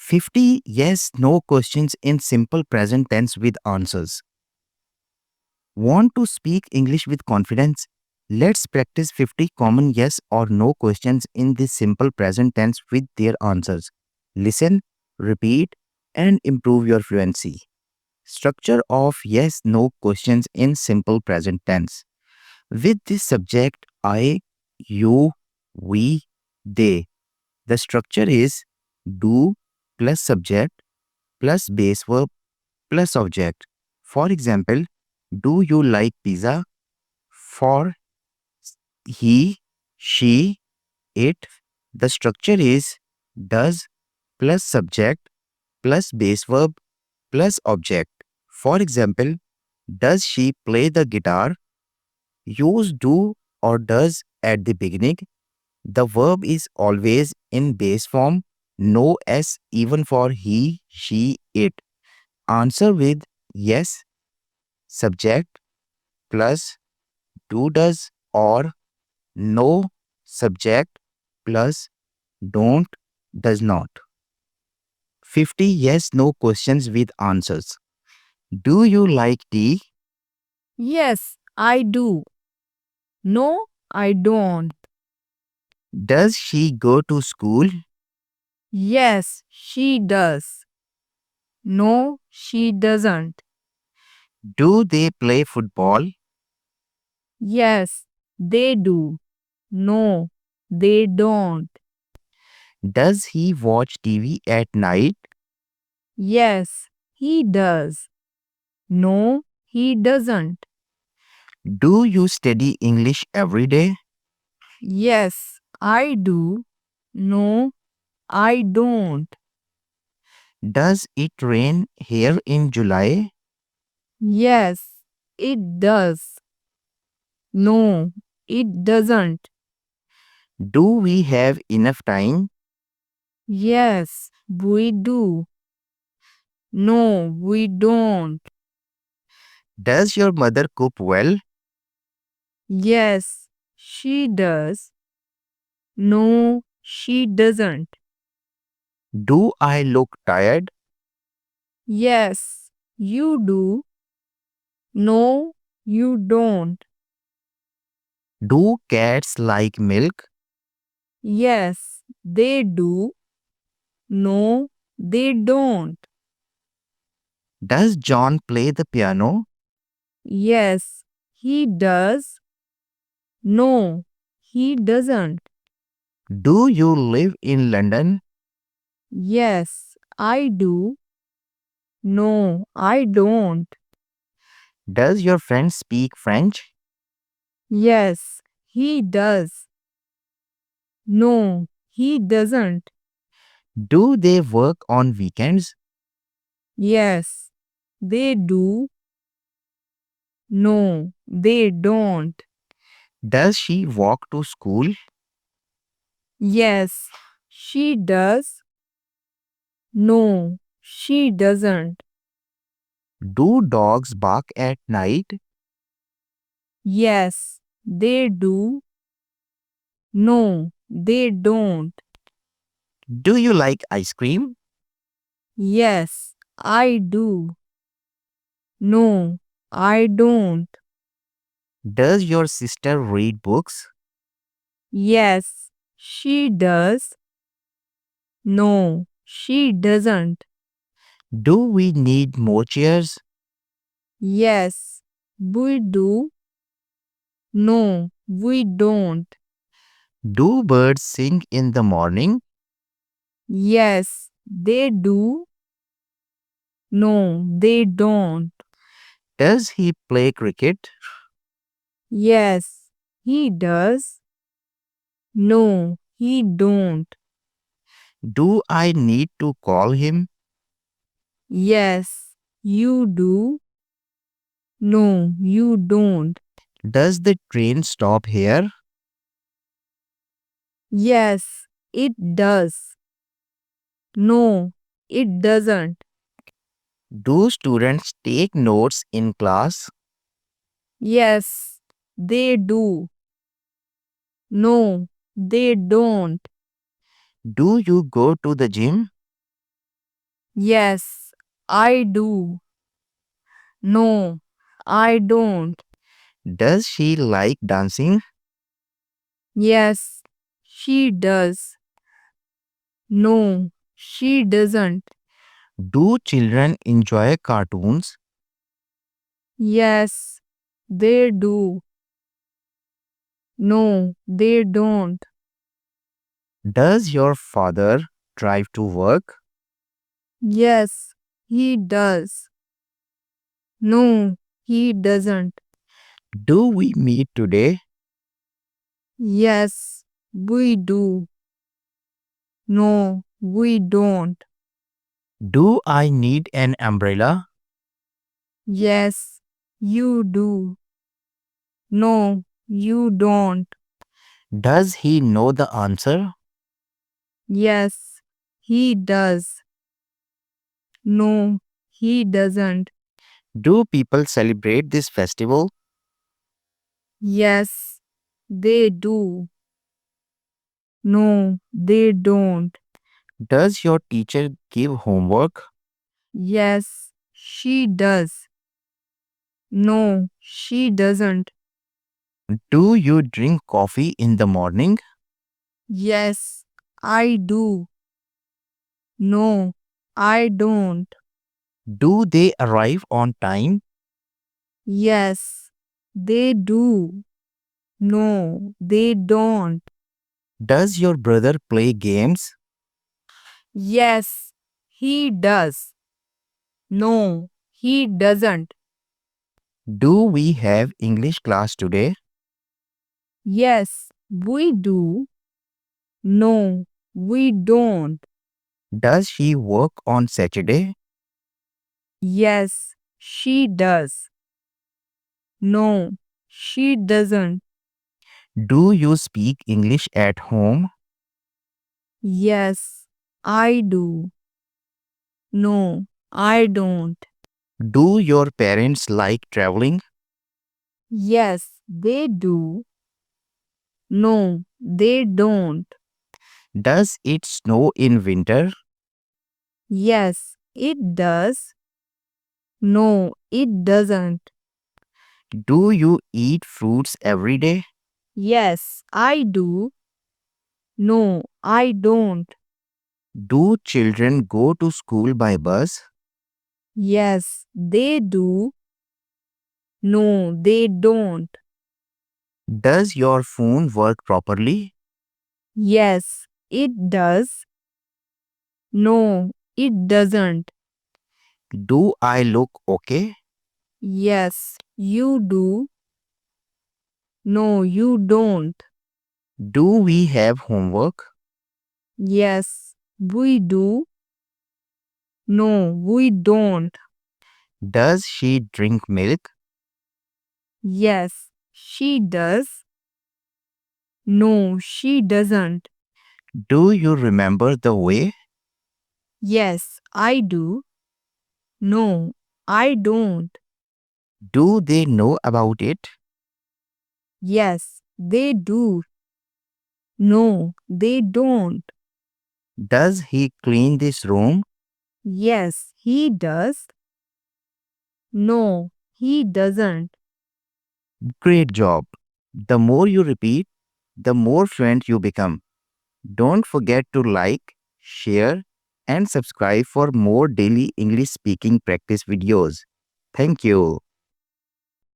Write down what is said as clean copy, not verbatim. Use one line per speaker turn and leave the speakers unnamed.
50 yes no questions in simple present tense with answers. Want to speak English with confidence? Let's practice 50 common yes or no questions in this simple present tense with their answers. Listen, repeat, and improve your fluency. Structure of yes no questions in simple present tense. With this subject I, you, we, they. The structure is do plus subject plus base verb plus object. For example, do you like pizza? For he, she, it. The structure is does plus subject plus base verb plus object. For example, does she play the guitar? Use do or does at the beginning. The verb is always in base form, no s even for he, she, it. Answer with yes, subject plus do does or no, subject plus don't does not. 50 yes no questions with answers. Do you like tea?
Yes, I do. No, I don't.
Does she go to school?
Yes, she does. No, she doesn't.
Do they play football?
Yes, they do. No, they don't.
Does he watch TV at night?
Yes, he does. No, he doesn't.
Do you study English every day?
Yes, I do. No, I don't.
Does it rain here in July?
Yes, it does. No, it doesn't.
Do we have enough time?
Yes, we do. No, we don't.
Does your mother cook well?
Yes, she does. No, she doesn't.
Do I look tired?
Yes, you do. No, you don't.
Do cats like milk?
Yes, they do. No, they don't.
Does John play the piano?
Yes, he does. No, he doesn't.
Do you live in London?
Yes, I do. No, I don't.
Does your friend speak French?
Yes, he does. No, he doesn't.
Do they work on weekends?
Yes, they do. No, they don't.
Does she walk to school?
Yes, she does. No, she doesn't.
Do dogs bark at night?
Yes, they do. No, they don't.
Do you like ice cream?
Yes, I do. No, I don't.
Does your sister read books?
Yes, she does. No, she doesn't.
Do we need more chairs?
Yes, we do. No, we don't.
Do birds sing in the morning?
Yes, they do. No, they don't.
Does he play cricket?
Yes, he does. No, he don't.
Do I need to call him?
Yes, you do. No, you don't.
Does the train stop here?
Yes, it does. No, it doesn't.
Do students take notes in class?
Yes, they do. No, they don't.
Do you go to the gym?
Yes, I do. No, I don't.
Does she like dancing?
Yes, she does. No, she doesn't.
Do children enjoy cartoons?
Yes, they do. No, they don't.
Does your father drive to work?
Yes, he does. No, he doesn't.
Do we meet today?
Yes, we do. No, we don't.
Do I need an umbrella?
Yes, you do. No, you don't.
Does he know the answer?
Yes, he does. No, he doesn't.
Do people celebrate this festival?
Yes, they do. No, they don't.
Does your teacher give homework?
Yes, she does. No, she doesn't.
Do you drink coffee in the morning?
Yes, I do. No, I don't.
Do they arrive on time?
Yes, they do. No, they don't.
Does your brother play games?
Yes, he does. No, he doesn't.
Do we have English class today?
Yes, we do. No, we don't.
Does she work on Saturday?
Yes, she does. No, she doesn't.
Do you speak English at home?
Yes, I do. No, I don't.
Do your parents like traveling?
Yes, they do. No, they don't.
Does it snow in winter?
Yes, it does. No, it doesn't.
Do you eat fruits every day?
Yes, I do. No, I don't.
Do children go to school by bus?
Yes, they do. No, they don't.
Does your phone work properly?
Yes, it does. No, it doesn't.
Do I look okay?
Yes, you do. No, you don't.
Do we have homework?
Yes, we do. No, we don't.
Does she drink milk?
Yes, she does. No, she doesn't.
Do you remember the way?
Yes, I do. No, I don't.
Do they know about it?
Yes, they do. No, they don't.
Does he clean this room?
Yes, he does. No, he doesn't.
Great job. The more you repeat, the more fluent you become. Don't forget to like, share, and subscribe for more daily English speaking practice videos. Thank you.